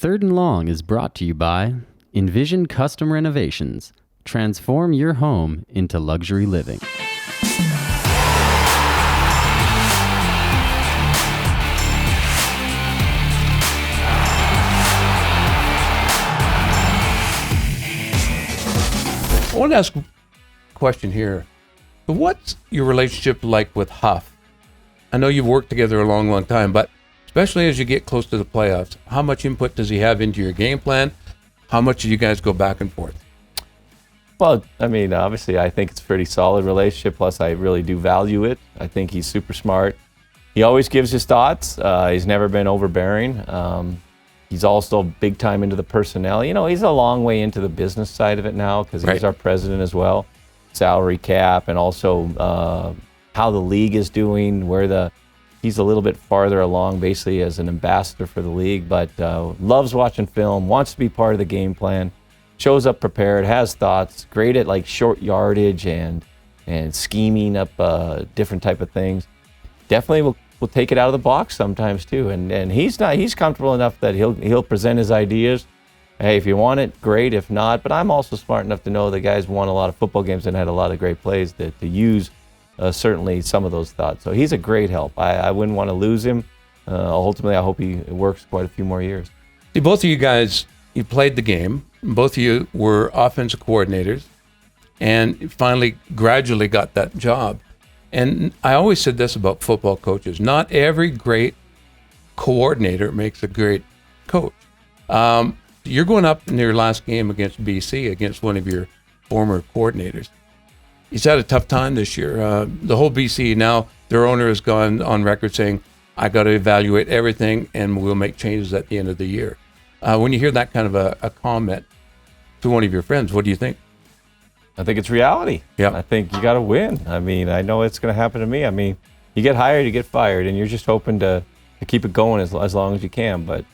Third and Long is brought to you by Envision Custom Renovations. Transform your home into luxury living. I want to ask a question here. What's your relationship like with Huff? I know you've worked together a long, long time, but especially as you get close to the playoffs, how much input does he have into your game plan? How much do you guys go back and forth? Well, I mean, obviously, I think it's a pretty solid relationship. Plus, I really do value it. I think he's super smart. He always gives his thoughts. He's never been overbearing. He's also big time into the personnel. You know, he's a long way into the business side of it now because he's our president as well. Salary cap and also how the league is doing, he's a little bit farther along basically as an ambassador for the league, but loves watching film, wants to be part of the game plan, shows up prepared, has thoughts, great at like short yardage and scheming up different type of things. Definitely will take it out of the box sometimes too, and he's comfortable enough that he'll present his ideas. Hey, if you want it, great. If not, but I'm also smart enough to know the guys won a lot of football games and had a lot of great plays to use certainly some of those thoughts. So he's a great help. I wouldn't want to lose him. Ultimately, I hope he works quite a few more years. See, both of you guys, you played the game. Both of you were offensive coordinators and finally gradually got that job. And I always said this about football coaches. Not every great coordinator makes a great coach. You're going up in your last game against BC, against one of your former coordinators. He's had a tough time this year. The whole BC now, their owner has gone on record saying, I got to evaluate everything and we'll make changes at the end of the year. When you hear that kind of a comment to one of your friends, what do you think? I think it's reality. Yeah. I think you got to win. I mean, I know it's going to happen to me. I mean, you get hired, you get fired, and you're just hoping to keep it going as long as you can. But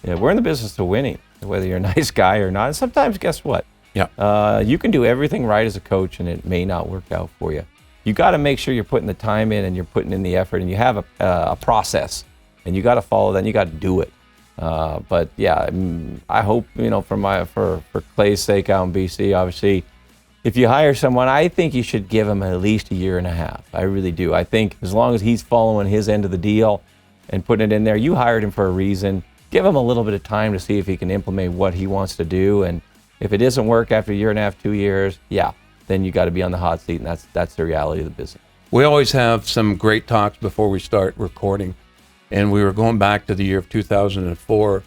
yeah, we're in the business of winning, whether you're a nice guy or not. And sometimes, guess what? Yeah. You can do everything right as a coach, and it may not work out for you. You got to make sure you're putting the time in and you're putting in the effort, and you have a process, and you got to follow that, and you got to do it. But yeah, I hope, you know, for Clay's sake out in BC, obviously, if you hire someone, I think you should give him at least a year and a half. I really do. I think as long as he's following his end of the deal and putting it in there, you hired him for a reason. Give him a little bit of time to see if he can implement what he wants to do. And if it doesn't work after a year and a half, 2 years, yeah, then you got to be on the hot seat, and that's the reality of the business. We always have some great talks before we start recording. And we were going back to the year of 2004.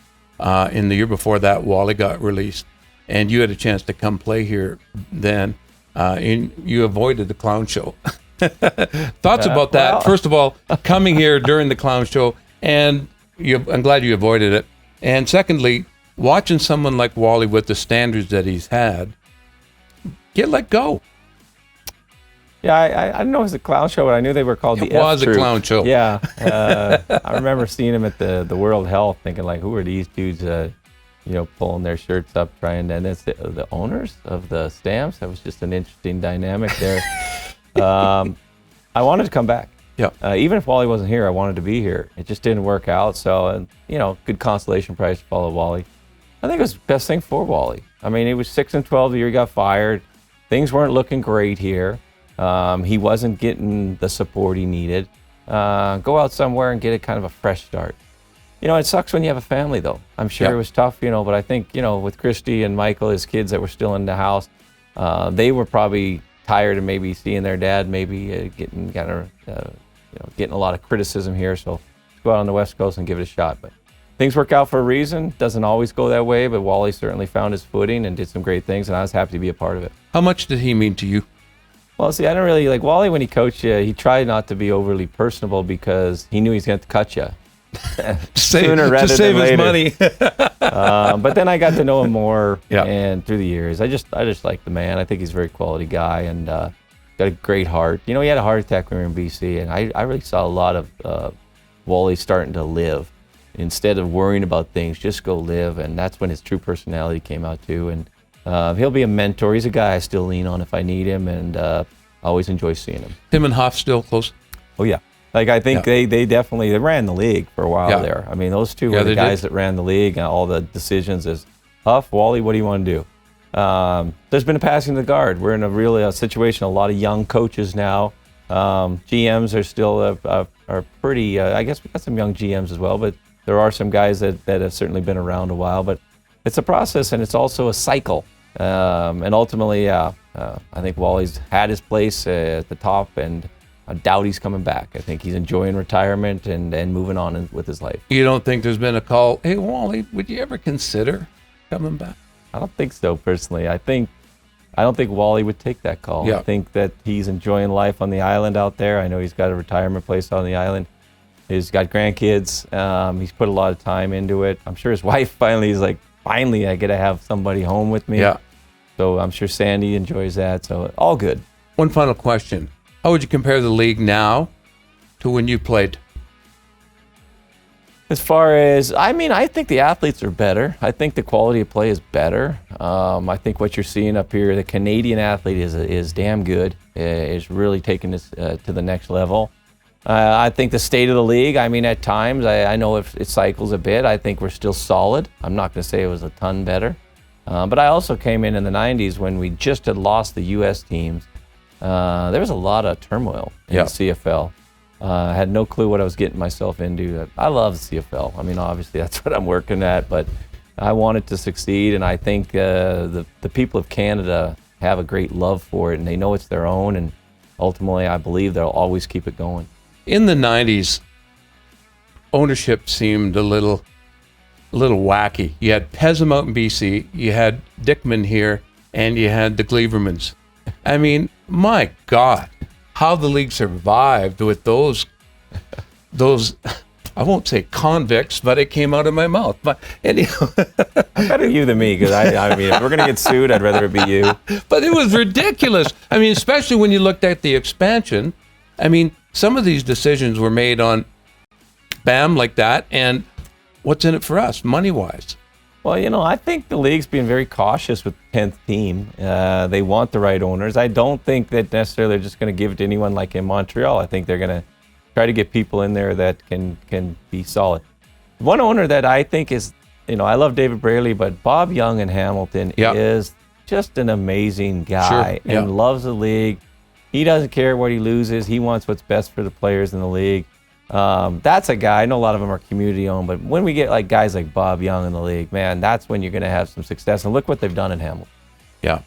In the year before that, Wally got released. And you had a chance to come play here then. And you avoided the clown show. Thoughts about that? Well, first of all, coming here during the clown show, and I'm glad you avoided it. And secondly, watching someone like Wally with the standards that he's had get let go. Yeah, I don't know if it was a clown show, but I knew they were called the F Troop. It was a clown show. Yeah. I remember seeing him at the World Health thinking, like, who are these dudes, pulling their shirts up, trying to, and it's the owners of the Stamps. That was just an interesting dynamic there. I wanted to come back. Yeah. Even if Wally wasn't here, I wanted to be here. It just didn't work out. So, good consolation prize to follow Wally. I think it was the best thing for Wally. I mean, he was 6-12 the year he got fired. Things weren't looking great here. He wasn't getting the support he needed. Go out somewhere and get a kind of a fresh start. It sucks when you have a family, though. I'm sure It was tough, but I think, with Christy and Michael, his kids that were still in the house, they were probably tired of maybe seeing their dad maybe getting a lot of criticism here. So let's go out on the West Coast and give it a shot. But things work out for a reason. Doesn't always go that way, but Wally certainly found his footing and did some great things, and I was happy to be a part of it. How much did he mean to you? Well, see, I don't really like Wally when he coached you. He tried not to be overly personable because he knew he was going to cut you sooner rather than later. His money. But then I got to know him more, Yeah. and through the years, I just like the man. I think he's a very quality guy and got a great heart. He had a heart attack when we were in BC, and I really saw a lot of Wally starting to live. Instead of worrying about things, just go live, and that's when his true personality came out too. And he'll be a mentor. He's a guy I still lean on if I need him, and I always enjoy seeing him. Him and Huff still close? Oh, yeah. Like, I think they definitely ran the league for a while there. I mean, those two were the guys that ran the league, and all the decisions is, Huff, Wally, what do you want to do? There's been a passing of the guard. We're in a situation, a lot of young coaches now. GMs are still are pretty, I guess we've got some young GMs as well, but there are some guys that have certainly been around a while. But it's a process, and it's also a cycle. And ultimately, I think Wally's had his place at the top, and I doubt he's coming back. I think he's enjoying retirement and moving on with his life. You don't think there's been a call, hey, Wally, would you ever consider coming back? I don't think so, personally. I don't think Wally would take that call. Yeah. I think that he's enjoying life on the island out there. I know he's got a retirement place on the island. He's got grandkids. He's put a lot of time into it. I'm sure his wife finally I get to have somebody home with me. Yeah. So I'm sure Sandy enjoys that. So all good. One final question. How would you compare the league now to when you played? As far as, I think the athletes are better. I think the quality of play is better. I think what you're seeing up here, the Canadian athlete is damn good. Is really taking this to the next level. I think the state of the league, at times, I know if it cycles a bit, I think we're still solid. I'm not going to say it was a ton better. But I also came in the 90s when we just had lost the U.S. teams. There was a lot of turmoil in the CFL. I had no clue what I was getting myself into. I love the CFL. Obviously that's what I'm working at, but I wanted to succeed, and I think the people of Canada have a great love for it, and they know it's their own, and ultimately I believe they'll always keep it going. In the 90s, ownership seemed a little wacky. You had Pesum out in BC, you had Dickman here, and you had the Gleavermans. My God, how the league survived with those I won't say convicts, but it came out of my mouth. But anyhow, better you than me, because if we're gonna get sued, I'd rather it be you. But it was ridiculous. Especially when you looked at the expansion. Some of these decisions were made on bam like that, and what's in it for us, money-wise? Well, I think the league's being very cautious with the 10th team. They want the right owners. I don't think that necessarily they're just going to give it to anyone like in Montreal. I think they're going to try to get people in there that can be solid. One owner that I think is, I love David Braley, but Bob Young in Hamilton is just an amazing guy and loves the league. He doesn't care what he loses. He wants what's best for the players in the league. That's a guy, I know a lot of them are community owned, but when we get guys like Bob Young in the league, man, that's when you're going to have some success. And look what they've done in Hamilton. Yeah.